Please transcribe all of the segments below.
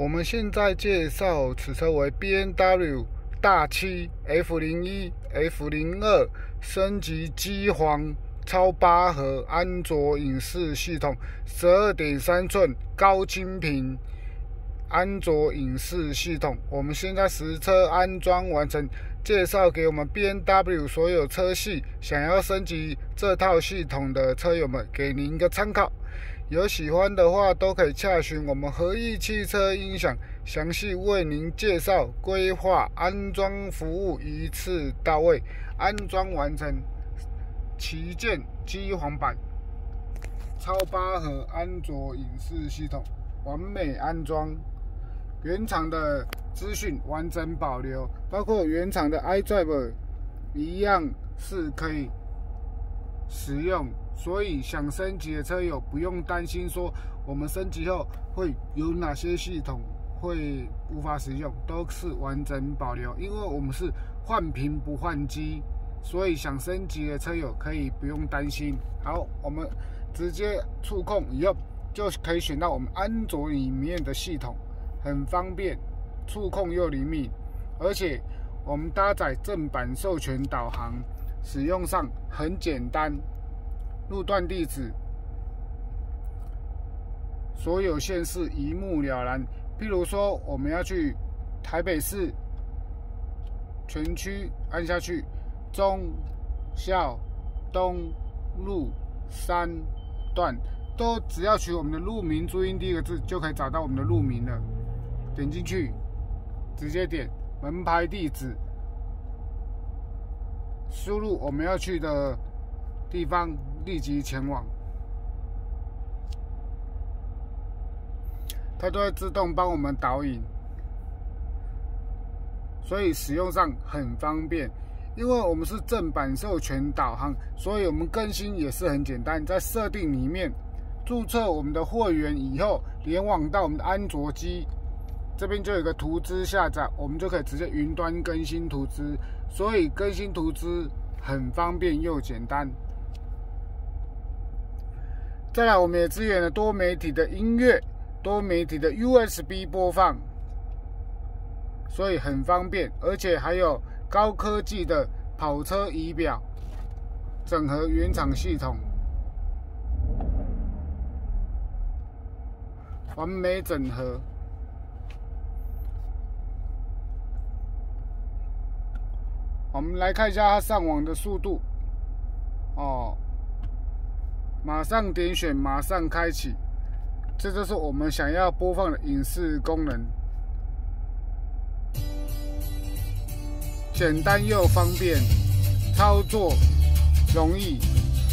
我们现在介绍此车为 BMW 大7 F01 F02 升级机皇超8核安卓影视系统 12.3 寸高清屏安卓影视系统。我们现在实车安装完成，介绍给我们 BMW 所有车系想要升级这套系统的车友们，给您一个参考。有喜欢的话都可以洽询我们和义汽车音响，详细为您介绍规划安装服务，一次到位，安装完成，旗舰机皇版超8核安卓影视系统完美安装，原厂的资讯完整保留，包括原厂的 iDrive 一样是可以使用，所以想升级的车友不用担心说我们升级后会有哪些系统会无法使用，都是完整保留，因为我们是换屏不换机，所以想升级的车友可以不用担心。好，我们直接触控以后就可以选到我们安卓里面的系统，很方便，触控又灵敏，而且我们搭载正版授权导航，使用上很简单，路段地址所有县市一目了然。譬如说我们要去台北市全区，按下去忠孝东路3段，都只要取我们的路名注音第一个字就可以找到我们的路名了。点进去，直接点门牌地址，输入我们要去的地方，立即前往，它都会自动帮我们导引，所以使用上很方便。因为我们是正版授权导航，所以我们更新也是很简单，在设定里面注册我们的会员以后，联网到我们的安卓机，这边就有一个图资下载，我们就可以直接云端更新图资，所以更新图资很方便又简单。再来，我们也支援了多媒体的音乐、多媒体的 USB 播放，所以很方便，而且还有高科技的跑车仪表，整合原厂系统，完美整合。我们来看一下它上网的速度哦，马上点选，马上开启，这就是我们想要播放的影视功能，简单又方便，操作容易，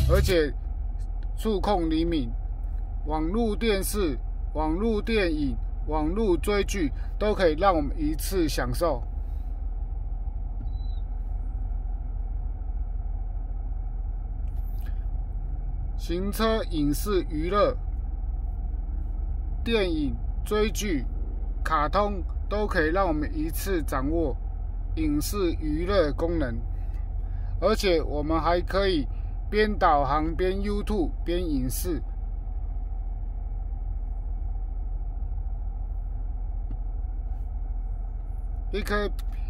而且触控灵敏，网络电视、网络电影、网络追剧都可以让我们一次享受。行车、影视、娱乐、电影、追剧、卡通都可以让我们一次掌握影视娱乐功能，而且我们还可以边导航边 YouTube 边影视，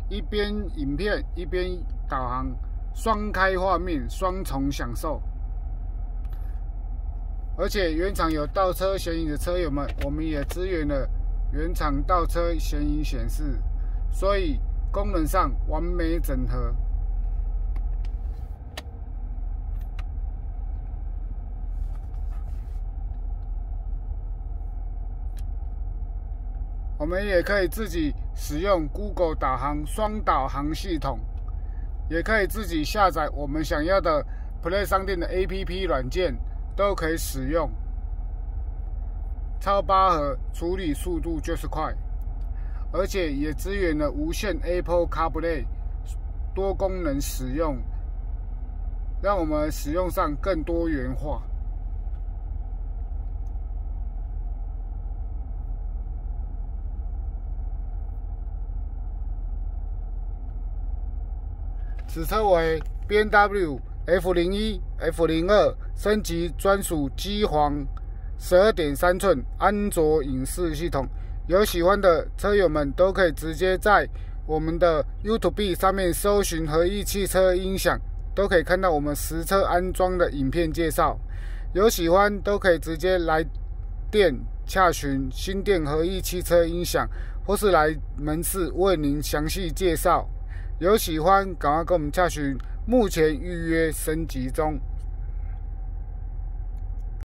一边影片一边导航，双开画面，双重享受。而且原厂有倒车显影的车友们，我们也支援了原厂倒车显影显示，所以功能上完美整合。我们也可以自己使用 Google 导航双导航系统，也可以自己下载我们想要的 Play 商店的 APP 软件，都可以使用。超8核处理速度就是快，而且也支援了无线 Apple CarPlay 多功能使用，让我们使用上更多元化。此车为 BMW F01 F02 升级专属机皇 12.3 寸安卓影视系统，有喜欢的车友们都可以直接在我们的 YouTube 上面搜寻和义汽车音响，都可以看到我们实车安装的影片介绍。有喜欢都可以直接来电洽询新店和义汽车音响，或是来门市为您详细介绍。有喜欢赶快跟我们洽询，目前预约升级中。